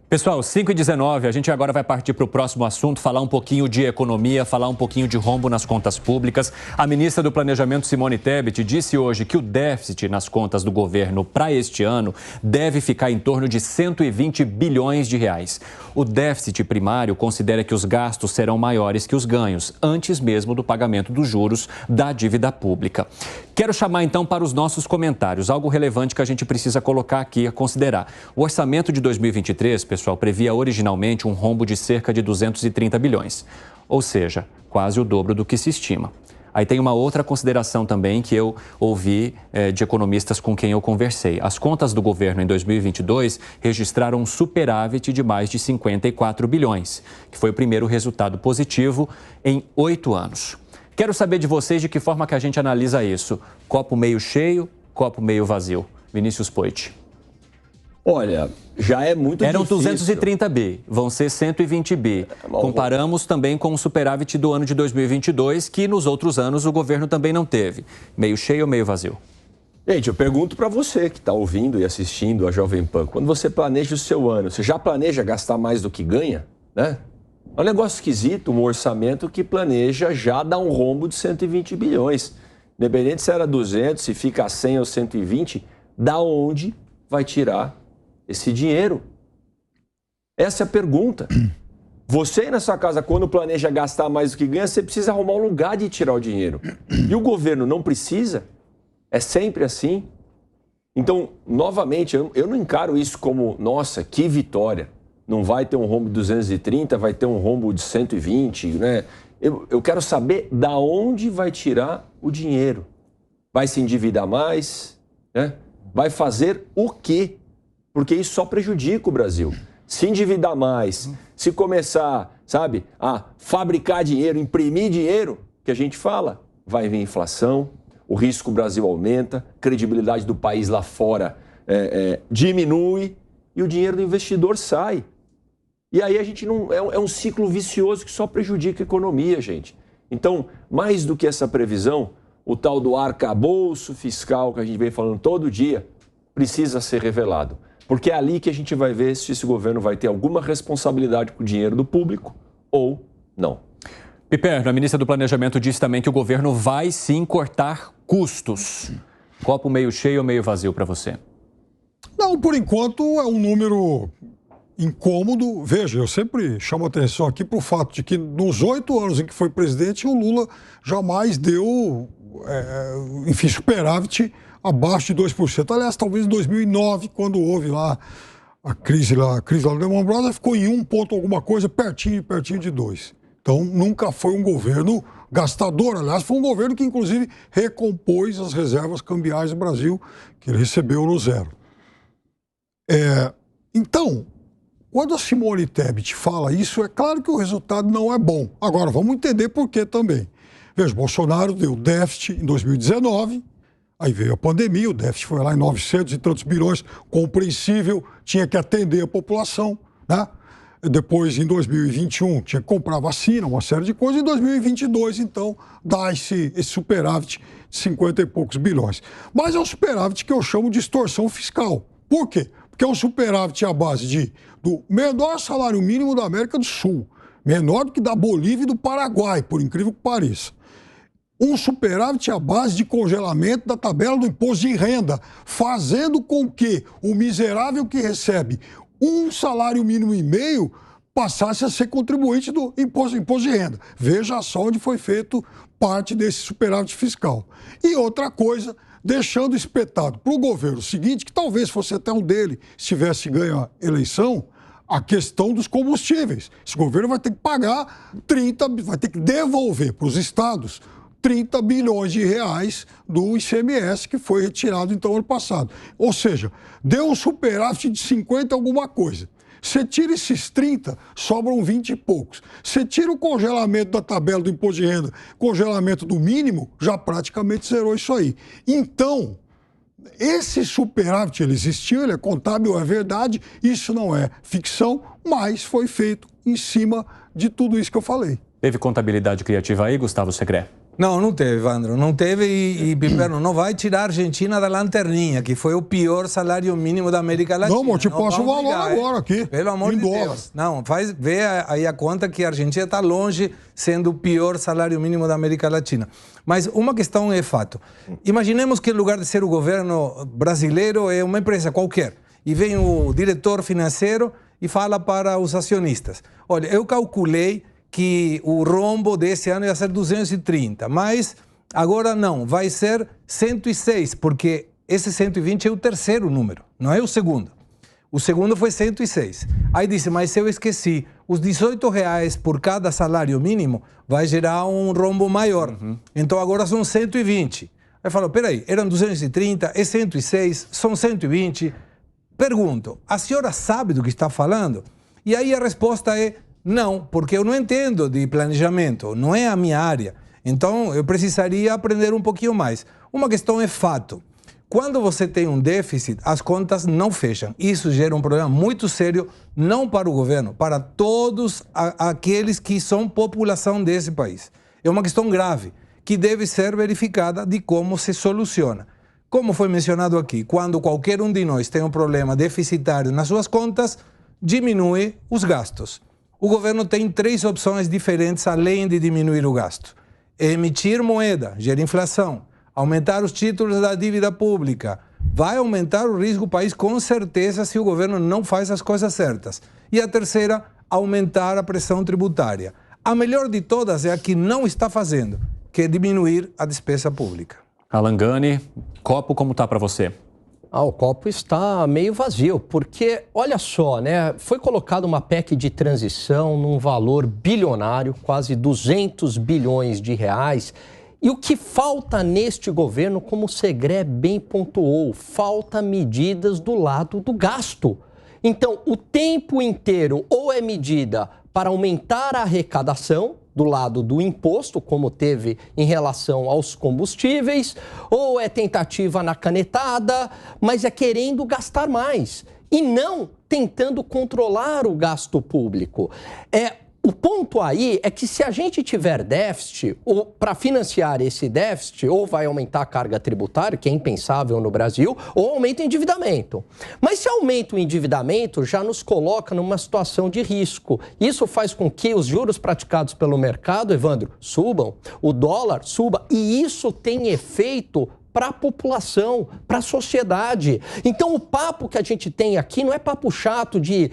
Pessoal, 5h19, a gente agora vai partir para o próximo assunto, falar um pouquinho de economia, falar um pouquinho de rombo nas contas públicas. A ministra do Planejamento, Simone Tebet, disse hoje que o déficit nas contas do governo para este ano deve ficar em torno de 120 bilhões de reais. O déficit primário considera que os gastos serão maiores que os ganhos, antes mesmo do pagamento dos juros da dívida pública. Quero chamar então para os nossos comentários, algo relevante que a gente precisa colocar aqui a considerar. O orçamento de 2023, pessoal, previa originalmente um rombo de cerca de 230 bilhões, ou seja, quase o dobro do que se estima. Aí tem uma outra consideração também que eu ouvi de economistas com quem eu conversei. As contas do governo em 2022 registraram um superávit de mais de 54 bilhões, que foi o primeiro resultado positivo em 8 anos. Quero saber de vocês de que forma que a gente analisa isso. Copo meio cheio, copo meio vazio. Vinícius Poit. Olha, já é muito Eram difícil. 230 bi, vão ser 120 bi. Comparamos também com o superávit do ano de 2022, que nos outros anos o governo também não teve. Meio cheio ou meio vazio? Gente, eu pergunto para você que está ouvindo e assistindo a Jovem Pan, quando você planeja o seu ano, você já planeja gastar mais do que ganha, né? É um negócio esquisito, um orçamento que planeja já dar um rombo de 120 bilhões. Independente se era 200, se fica a 100 ou 120, da onde vai tirar esse dinheiro? Essa é a pergunta. Você aí na sua casa, quando planeja gastar mais do que ganha, você precisa arrumar um lugar de tirar o dinheiro. E o governo não precisa? É sempre assim? Então, novamente, eu não encaro isso como, nossa, que vitória. Não vai ter um rombo de 230, vai ter um rombo de 120, né? Eu quero saber da onde vai tirar o dinheiro. Vai se endividar mais? Né? Vai fazer o quê? Porque isso só prejudica o Brasil. Se endividar mais, se começar, sabe, a fabricar dinheiro, imprimir dinheiro, que a gente fala, vai vir inflação, o risco Brasil aumenta, a credibilidade do país lá fora diminui e o dinheiro do investidor sai. E aí a gente não... É um ciclo vicioso que só prejudica a economia, gente. Então, mais do que essa previsão, o tal do arcabouço fiscal que a gente vem falando todo dia, precisa ser revelado. Porque é ali que a gente vai ver se esse governo vai ter alguma responsabilidade com o dinheiro do público ou não. Piperno, a ministra do Planejamento disse também que o governo vai sim cortar custos. Copo meio cheio ou meio vazio para você? Não, por enquanto é um número incômodo. Veja, eu sempre chamo atenção aqui para o fato de que nos 8 anos em que foi presidente, o Lula jamais deu, superávit abaixo de 2%. Aliás, talvez em 2009, quando houve lá a crise lá da Lehman Brothers, ficou em 1 ponto alguma coisa, pertinho de 2%. Então, nunca foi um governo gastador. Aliás, foi um governo que, inclusive, recompôs as reservas cambiais do Brasil, que ele recebeu no zero. Então, quando a Simone Tebet fala isso, é claro que o resultado não é bom. Agora, vamos entender por que também. Veja, Bolsonaro deu déficit em 2019, aí veio a pandemia, o déficit foi lá em 900 e tantos bilhões, compreensível, tinha que atender a população, né? Depois, em 2021, tinha que comprar vacina, uma série de coisas. Em 2022, então, dá esse superávit de 50 e poucos bilhões. Mas é um superávit que eu chamo de extorsão fiscal. Por quê? Porque é um superávit à base do menor salário mínimo da América do Sul, menor do que da Bolívia e do Paraguai, por incrível que pareça. Um superávit à base de congelamento da tabela do imposto de renda, fazendo com que o miserável que recebe um salário mínimo e meio passasse a ser contribuinte do imposto de renda. Veja só onde foi feito parte desse superávit fiscal. E outra coisa, deixando espetado para o governo o seguinte, que talvez fosse até um dele, se tivesse ganho a eleição, a questão dos combustíveis. Esse governo vai ter que pagar vai ter que devolver para os estados 30 bilhões de reais do ICMS que foi retirado, então, ano passado. Ou seja, deu um superávit de 50 alguma coisa. Você tira esses 30, sobram 20 e poucos. Você tira o congelamento da tabela do imposto de renda, congelamento do mínimo, já praticamente zerou isso aí. Então, esse superávit, ele existiu, ele é contábil, é verdade, isso não é ficção, mas foi feito em cima de tudo isso que eu falei. Teve contabilidade criativa aí, Gustavo Segré? Não, não teve, Evandro. Não teve e Piperno, não vai tirar a Argentina da lanterninha, que foi o pior salário mínimo da América Latina. Não, mas te passo o valor agora aqui. Pelo amor de Deus. Não, vê aí a conta que a Argentina está longe sendo o pior salário mínimo da América Latina. Mas uma questão é fato. Imaginemos que, em lugar de ser o governo brasileiro, é uma empresa qualquer. E vem o diretor financeiro e fala para os acionistas: olha, eu calculei que o rombo desse ano ia ser 230, mas agora não, vai ser 106, porque esse 120 é o terceiro número, não é o segundo. O segundo foi 106. Aí disse, mas eu esqueci, os R$18 por cada salário mínimo vai gerar um rombo maior. Então agora são 120. Aí falou, peraí, eram 230, é 106, são 120. Pergunto, a senhora sabe do que está falando? E aí a resposta é, não, porque eu não entendo de planejamento, não é a minha área. Então, eu precisaria aprender um pouquinho mais. Uma questão é fato. Quando você tem um déficit, as contas não fecham. Isso gera um problema muito sério, não para o governo, para todos aqueles que são população desse país. É uma questão grave, que deve ser verificada de como se soluciona. Como foi mencionado aqui, quando qualquer um de nós tem um problema deficitário nas suas contas, diminui os gastos. O governo tem 3 opções diferentes além de diminuir o gasto. Emitir moeda, gera inflação. Aumentar os títulos da dívida pública. Vai aumentar o risco do país com certeza se o governo não faz as coisas certas. E a terceira, aumentar a pressão tributária. A melhor de todas é a que não está fazendo, que é diminuir a despesa pública. Alan Gani, copo como está para você? O copo está meio vazio, porque, olha só, né? Foi colocada uma PEC de transição num valor bilionário, quase 200 bilhões de reais. E o que falta neste governo, como o Segré bem pontuou, falta medidas do lado do gasto. Então, o tempo inteiro ou é medida para aumentar a arrecadação, do lado do imposto, como teve em relação aos combustíveis, ou é tentativa na canetada, mas é querendo gastar mais e não tentando controlar o gasto público. O ponto aí é que se a gente tiver déficit, ou para financiar esse déficit, ou vai aumentar a carga tributária, que é impensável no Brasil, ou aumenta o endividamento. Mas se aumenta o endividamento, já nos coloca numa situação de risco. Isso faz com que os juros praticados pelo mercado, Evandro, subam, o dólar suba, e isso tem efeito para a população, para a sociedade. Então, o papo que a gente tem aqui não é papo chato de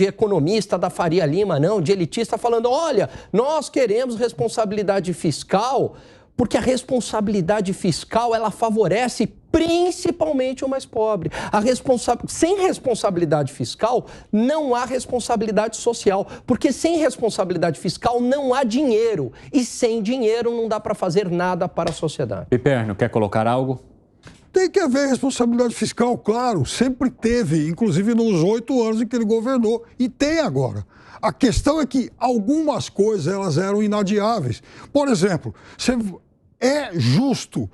economista da Faria Lima, não, de elitista falando, olha, nós queremos responsabilidade fiscal, porque a responsabilidade fiscal, ela favorece principalmente o mais pobre. Sem responsabilidade fiscal, não há responsabilidade social, porque sem responsabilidade fiscal não há dinheiro, e sem dinheiro não dá para fazer nada para a sociedade. Piperno, quer colocar algo? Tem que haver responsabilidade fiscal, claro, sempre teve, inclusive nos 8 anos em que ele governou, e tem agora. A questão é que algumas coisas elas eram inadiáveis. Por exemplo, é justo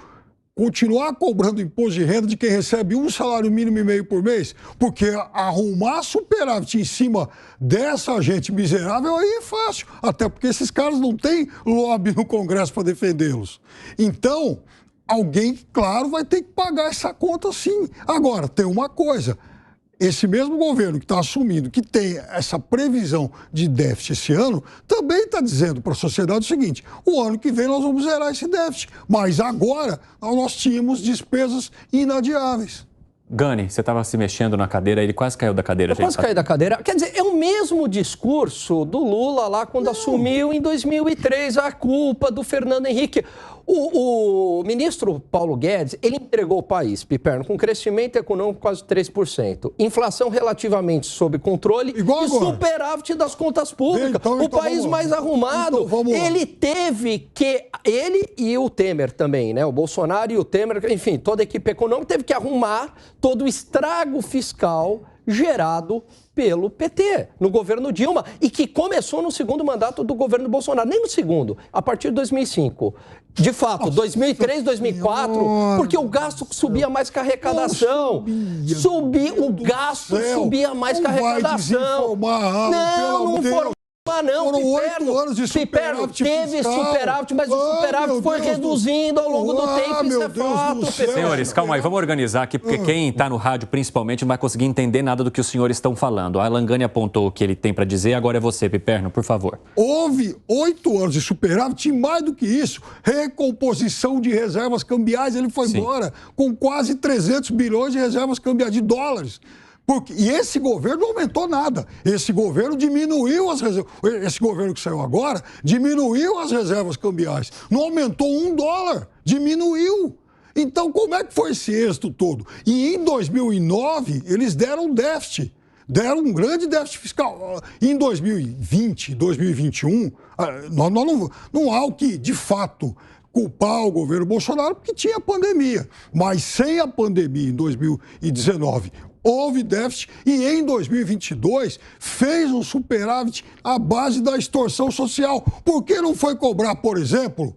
continuar cobrando imposto de renda de quem recebe um salário mínimo e meio por mês, porque arrumar superávit em cima dessa gente miserável aí é fácil, até porque esses caras não têm lobby no Congresso para defendê-los. Então, alguém, claro, vai ter que pagar essa conta sim. Agora, tem uma coisa, esse mesmo governo que está assumindo que tem essa previsão de déficit esse ano, também está dizendo para a sociedade o seguinte, o ano que vem nós vamos zerar esse déficit, mas agora nós tínhamos despesas inadiáveis. Gani, você estava se mexendo na cadeira, ele quase caiu da cadeira. Eu quase caí da cadeira. Quer dizer, é o mesmo discurso do Lula lá quando assumiu em 2003 a culpa do Fernando Henrique. O ministro Paulo Guedes, ele entregou o país, Piperno, com crescimento econômico quase 3%, inflação relativamente sob controle e superávit das contas públicas. O país mais arrumado. Ele teve que, ele e o Temer também, né? O Bolsonaro e o Temer, enfim, toda a equipe econômica teve que arrumar todo o estrago fiscal gerado pelo PT, no governo Dilma, e que começou no segundo mandato do governo Bolsonaro, nem no segundo, a partir de 2005. De fato, 2003, 2004, porque o gasto subia mais que a arrecadação. O gasto subia mais que a arrecadação. Não informava Ah, não, Foram Piperno, 8 anos de superávit teve fiscal. superávit, mas o superávit foi reduzindo ao longo do tempo, isso é fato. Senhores, calma aí, vamos organizar aqui, porque quem está no rádio principalmente não vai conseguir entender nada do que os senhores estão falando. A Langani apontou o que ele tem para dizer, agora é você, Piperno, por favor. Houve 8 anos de superávit e mais do que isso, recomposição de reservas cambiais, ele foi embora com quase 300 bilhões de reservas cambiais de dólares. E esse governo não aumentou nada. Esse governo diminuiu as reservas. Esse governo que saiu agora diminuiu as reservas cambiais. Não aumentou $1, diminuiu. Então, como é que foi esse êxito todo? E em 2009, eles deram déficit. Deram um grande déficit fiscal. Em 2020, 2021, não há o que, de fato, culpar o governo Bolsonaro, porque tinha pandemia. Mas sem a pandemia, em 2019, houve déficit e em 2022 fez um superávit à base da extorsão social. Por que não foi cobrar, por exemplo,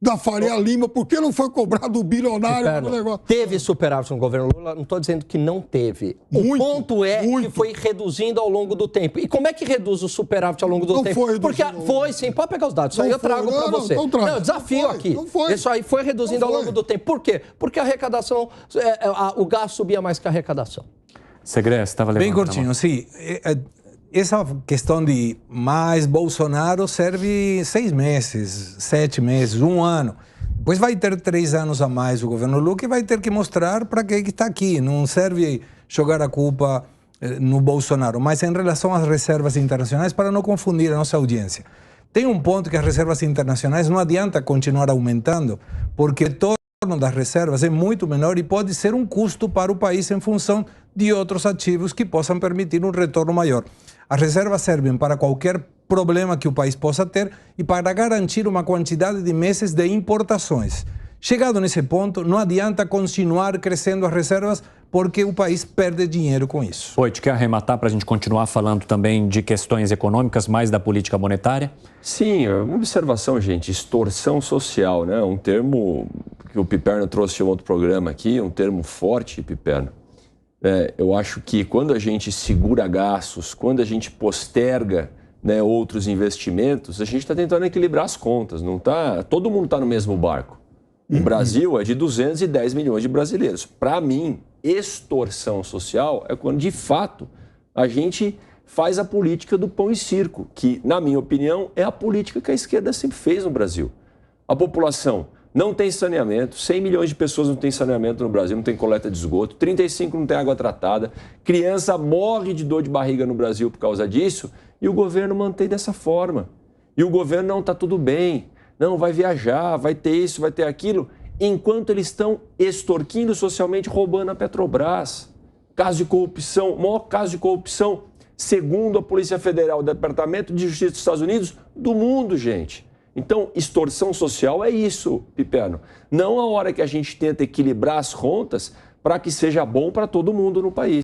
da Faria Lima? Por que não foi cobrar do bilionário? Teve superávit no governo Lula, não estou dizendo que não teve. O ponto é que foi reduzindo ao longo do tempo. E como é que reduz o superávit ao longo do tempo? Porque foi sim, pode pegar os dados, isso aí eu trago para você. Não, desafio aqui. Isso aí foi reduzindo ao longo do tempo. Por quê? Porque a arrecadação, o gasto subia mais que a arrecadação. Segredo, estava levando. Bem curtinho, sim. Essa questão de mais Bolsonaro serve 6 meses, 7 meses, 1 ano. Depois vai ter 3 anos a mais o governo Lula e vai ter que mostrar para que está aqui. Não serve jogar a culpa no Bolsonaro, mas em relação às reservas internacionais, para não confundir a nossa audiência. Tem um ponto que as reservas internacionais não adianta continuar aumentando, porque o retorno das reservas é muito menor e pode ser um custo para o país em função de outros ativos que possam permitir um retorno maior. As reservas servem para qualquer problema que o país possa ter e para garantir uma quantidade de meses de importações. Chegado nesse ponto, não adianta continuar crescendo as reservas porque o país perde dinheiro com isso. Oi, te quer arrematar para a gente continuar falando também de questões econômicas, mais da política monetária? Sim, uma observação, gente, extorsão social, né? Um termo que o Piperno trouxe em outro programa aqui, um termo forte, Piperno. Eu acho que quando a gente segura gastos, quando a gente posterga, né, outros investimentos, a gente está tentando equilibrar as contas, não tá? Todo mundo está no mesmo barco. O Brasil é de 210 milhões de brasileiros. Para mim, extorsão social é quando, de fato, a gente faz a política do pão e circo, que, na minha opinião, é a política que a esquerda sempre fez no Brasil. A população não tem saneamento, 100 milhões de pessoas não têm saneamento no Brasil, não tem coleta de esgoto, 35 não tem água tratada, criança morre de dor de barriga no Brasil por causa disso, e o governo mantém dessa forma. E o governo não está tudo bem, não, vai viajar, vai ter isso, vai ter aquilo, enquanto eles estão extorquindo socialmente, roubando a Petrobras. Caso de corrupção, maior caso de corrupção, segundo a Polícia Federal, o Departamento de Justiça dos Estados Unidos, do mundo, gente. Então, extorsão social é isso, Piperno. Não a hora que a gente tenta equilibrar as contas para que seja bom para todo mundo no país.